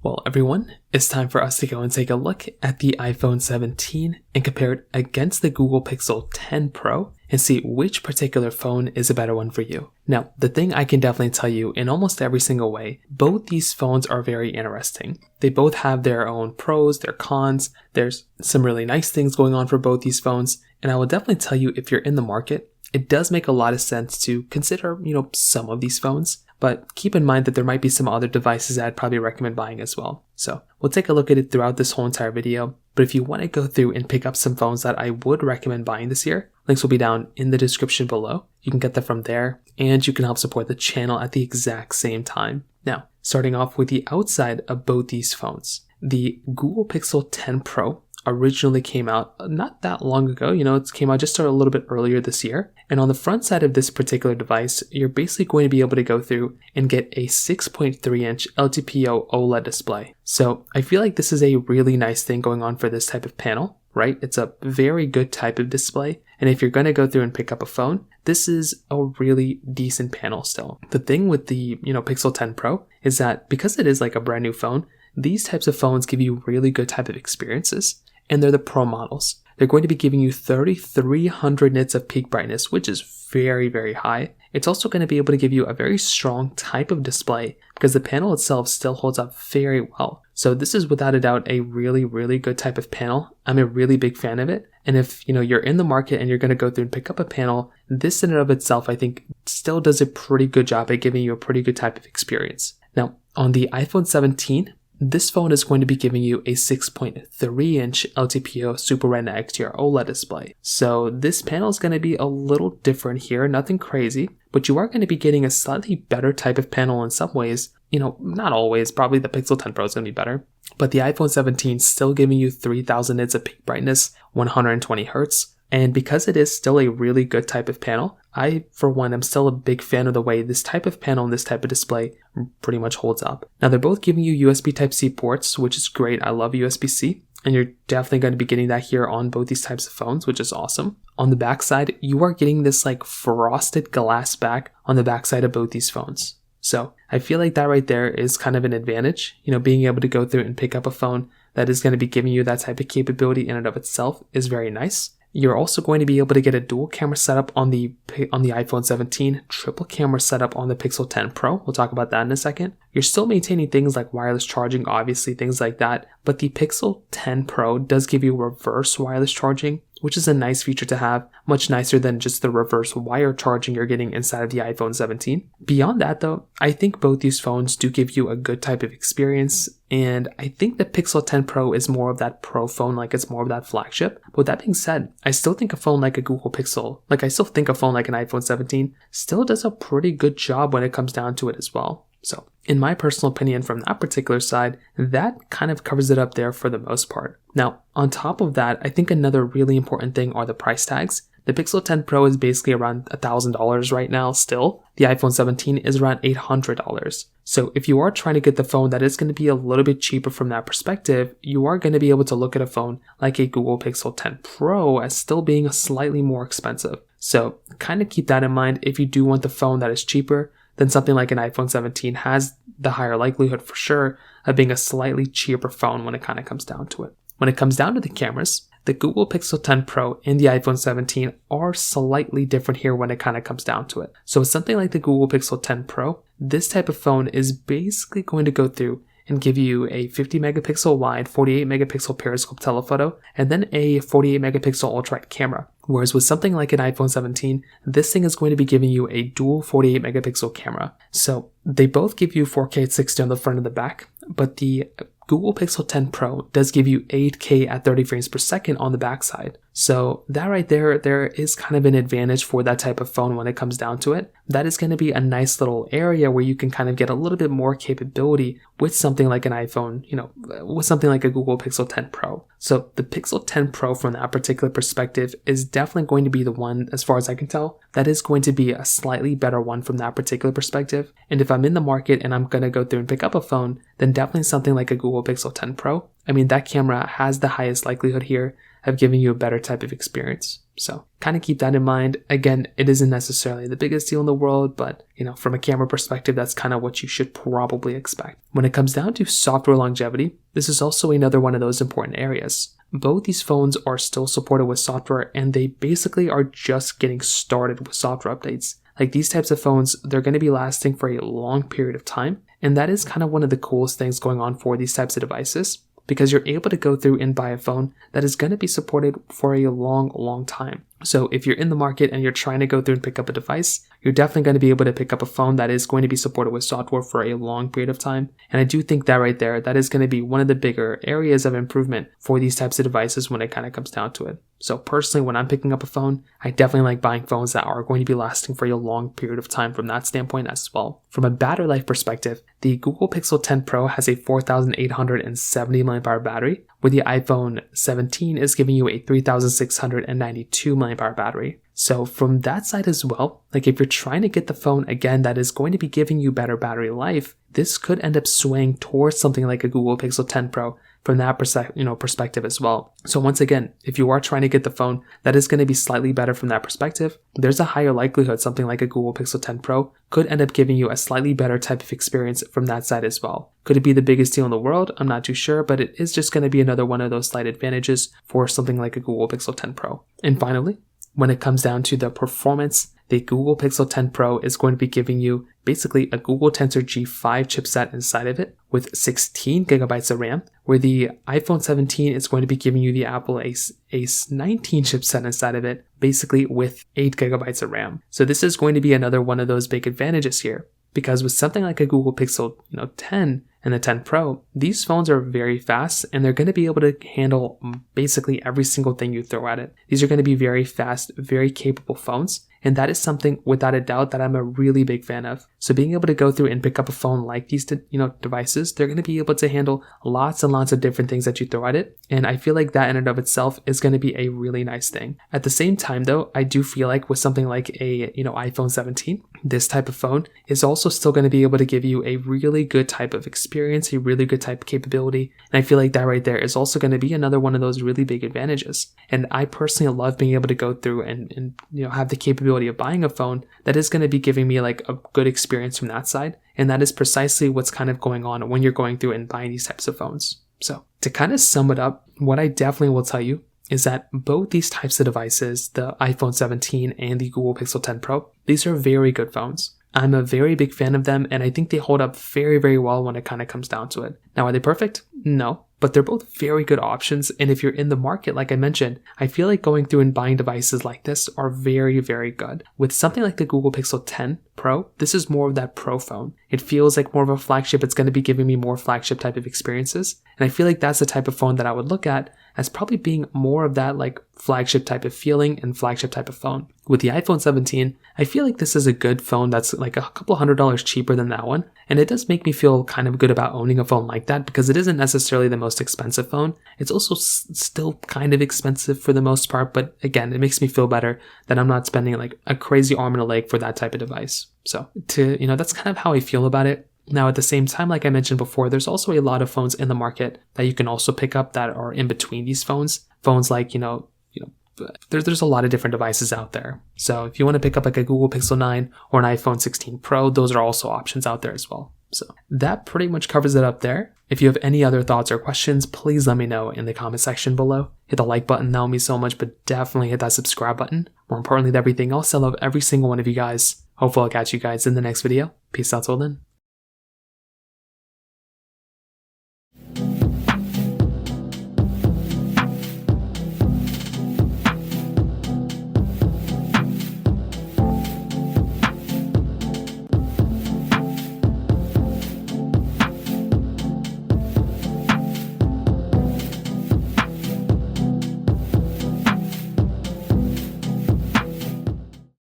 Well, everyone, it's time for us to go and take a look at the iPhone 17 and compare it against the Google Pixel 10 Pro and see which particular phone is a better one for you. Now, the thing I can definitely tell you in almost every single way, both these phones are very interesting. They both have their own pros, their cons. There's some really nice things going on for both these phones, and I will definitely tell you if you're in the market, it does make a lot of sense to consider, some of these phones. But keep in mind that there might be some other devices that I'd probably recommend buying as well. So we'll take a look at it throughout this whole entire video. But if you want to go through and pick up some phones that I would recommend buying this year, links will be down in the description below. You can get them from there, and you can help support the channel at the exact same time. Now, starting off with the outside of both these phones. The Google Pixel 10 Pro originally came out not that long ago. It came out just a little bit earlier this year. And on the front side of this particular device, you're basically going to be able to go through and get a 6.3-inch LTPO OLED display. So I feel like this is a really nice thing going on for this type of panel, right? It's a very good type of display. And if you're going to go through and pick up a phone, this is a really decent panel still. The thing with the, Pixel 10 Pro is that because it is like a brand new phone, these types of phones give you really good type of experiences. And they're the Pro models. They're going to be giving you 3,300 nits of peak brightness, which is very, very high. It's also going to be able to give you a very strong type of display because the panel itself still holds up very well. So this is without a doubt a really, really good type of panel. I'm a really big fan of it. And if you're in the market and you're going to go through and pick up a panel, this in and of itself, I think, still does a pretty good job at giving you a pretty good type of experience. Now, on the iPhone 17, this phone is going to be giving you a 6.3-inch LTPO Super Retina XDR OLED display. So this panel is going to be a little different here, nothing crazy, but you are going to be getting a slightly better type of panel in some ways. Not always, probably the Pixel 10 Pro is going to be better, but the iPhone 17 is still giving you 3,000 nits of peak brightness, 120 Hz. And because it is still a really good type of panel, I, for one, am still a big fan of the way this type of panel and this type of display pretty much holds up. Now, they're both giving you USB Type-C ports, which is great. I love USB-C, and you're definitely going to be getting that here on both these types of phones, which is awesome. On the back side, you are getting this like frosted glass back on the back side of both these phones. So I feel like that right there is kind of an advantage. Being able to go through and pick up a phone that is going to be giving you that type of capability in and of itself is very nice. You're also going to be able to get a dual camera setup on the iPhone 17, triple camera setup on the Pixel 10 Pro. We'll talk about that in a second. You're still maintaining things like wireless charging, obviously, things like that. But the Pixel 10 Pro does give you reverse wireless charging, which is a nice feature to have, much nicer than just the reverse wire charging you're getting inside of the iPhone 17. Beyond that though, I think both these phones do give you a good type of experience, and I think the Pixel 10 Pro is more of that Pro phone, like it's more of that flagship. But with that being said, I still think a phone like a Google Pixel, I still think a phone like an iPhone 17 still does a pretty good job when it comes down to it as well. So in my personal opinion, from that particular side, that kind of covers it up there for the most part. Now, on top of that, I think another really important thing are the price tags. The Pixel 10 Pro is basically around $1,000 right now still. The iPhone 17 is around $800. So if you are trying to get the phone that is going to be a little bit cheaper from that perspective, you are going to be able to look at a phone like a Google Pixel 10 Pro as still being slightly more expensive. So kind of keep that in mind if you do want the phone that is cheaper. Then something like an iPhone 17 has the higher likelihood for sure of being a slightly cheaper phone when it kind of comes down to it. When it comes down to the cameras, the Google Pixel 10 Pro and the iPhone 17 are slightly different here when it kind of comes down to it. So with something like the Google Pixel 10 Pro, this type of phone is basically going to go through and give you a 50 megapixel wide, 48 megapixel periscope telephoto, and then a 48 megapixel ultra-wide camera. Whereas with something like an iPhone 17, this thing is going to be giving you a dual 48 megapixel camera. So they both give you 4K at 60 on the front and the back, but the Google Pixel 10 Pro does give you 8K at 30 frames per second on the backside. So that right there is kind of an advantage for that type of phone when it comes down to it. That is going to be a nice little area where you can kind of get a little bit more capability with something like an iPhone, with something like a Google Pixel 10 Pro. So the Pixel 10 Pro from that particular perspective is definitely going to be the one, as far as I can tell, that is going to be a slightly better one from that particular perspective. And if I'm in the market and I'm going to go through and pick up a phone, then definitely something like a Google Pixel 10 Pro I mean, that camera has the highest likelihood here of giving you a better type of experience. So kind of keep that in mind. Again, it isn't necessarily the biggest deal in the world, but from a camera perspective, that's kind of what you should probably expect. When it comes down to software longevity, this is also another one of those important areas. Both these phones are still supported with software, and they basically are just getting started with software updates. Like these types of phones, they're going to be lasting for a long period of time. And that is kind of one of the coolest things going on for these types of devices, because you're able to go through and buy a phone that is going to be supported for a long, long time. So if you're in the market and you're trying to go through and pick up a device, you're definitely going to be able to pick up a phone that is going to be supported with software for a long period of time. And I do think that right there, that is going to be one of the bigger areas of improvement for these types of devices when it kind of comes down to it. So personally, when I'm picking up a phone, I definitely like buying phones that are going to be lasting for a long period of time from that standpoint as well. From a battery life perspective, the Google Pixel 10 Pro has a 4,870 mAh battery, where the iPhone 17 is giving you a 3,692 mAh battery. So from that side as well, like if you're trying to get the phone again that is going to be giving you better battery life, this could end up swaying towards something like a Google Pixel 10 Pro from that perspective as well. So once again, if you are trying to get the phone that is going to be slightly better from that perspective, there's a higher likelihood something like a Google Pixel 10 Pro could end up giving you a slightly better type of experience from that side as well. Could it be the biggest deal in the world? I'm not too sure, but it is just going to be another one of those slight advantages for something like a Google Pixel 10 Pro. And finally, when it comes down to the performance, the Google Pixel 10 Pro is going to be giving you basically a Google Tensor G5 chipset inside of it with 16 gigabytes of RAM, where the iPhone 17 is going to be giving you the Apple Ace 19 chipset inside of it, basically with 8 gigabytes of RAM. So this is going to be another one of those big advantages here, because with something like a Google Pixel 10 and the 10 Pro, these phones are very fast and they're going to be able to handle basically every single thing you throw at it. These are going to be very fast, very capable phones. And that is something without a doubt that I'm a really big fan of. So being able to go through and pick up a phone like these, devices, they're going to be able to handle lots and lots of different things that you throw at it. And I feel like that in and of itself is going to be a really nice thing. At the same time though, I do feel like with something like a, iPhone 17, this type of phone is also still going to be able to give you a really good type of experience, a really good type of capability. And I feel like that right there is also going to be another one of those really big advantages. And I personally love being able to go through and have the capability of buying a phone that is going to be giving me like a good experience from that side. And that is precisely what's kind of going on when you're going through and buying these types of phones. So to kind of sum it up, what I definitely will tell you is that both these types of devices, the iPhone 17 and the Google Pixel 10 Pro, these are very good phones. I'm a very big fan of them, and I think they hold up very, very well when it kind of comes down to it. Now, are they perfect? No, but they're both very good options. And if you're in the market, like I mentioned, I feel like going through and buying devices like this are very, very good. With something like the Google Pixel 10 Pro, this is more of that pro phone. It feels like more of a flagship. It's going to be giving me more flagship type of experiences. And I feel like that's the type of phone that I would look at as probably being more of that like flagship type of feeling and flagship type of phone. With the iPhone 17, I feel like this is a good phone that's like a couple $100 cheaper than that one. And it does make me feel kind of good about owning a phone like that, because it isn't necessarily the most expensive phone. It's also still kind of expensive for the most part, but again, it makes me feel better that I'm not spending like a crazy arm and a leg for that type of device. So that's kind of how I feel about it. Now, at the same time, like I mentioned before, there's also a lot of phones in the market that you can also pick up that are in between these phones. Phones like, there's a lot of different devices out there. So if you want to pick up like a Google Pixel 9 or an iPhone 16 Pro, those are also options out there as well. So that pretty much covers it up there. If you have any other thoughts or questions, please let me know in the comment section below. Hit the like button, that would mean so much, but definitely hit that subscribe button. More importantly than everything else, I love every single one of you guys. Hopefully I'll catch you guys in the next video. Peace out till then.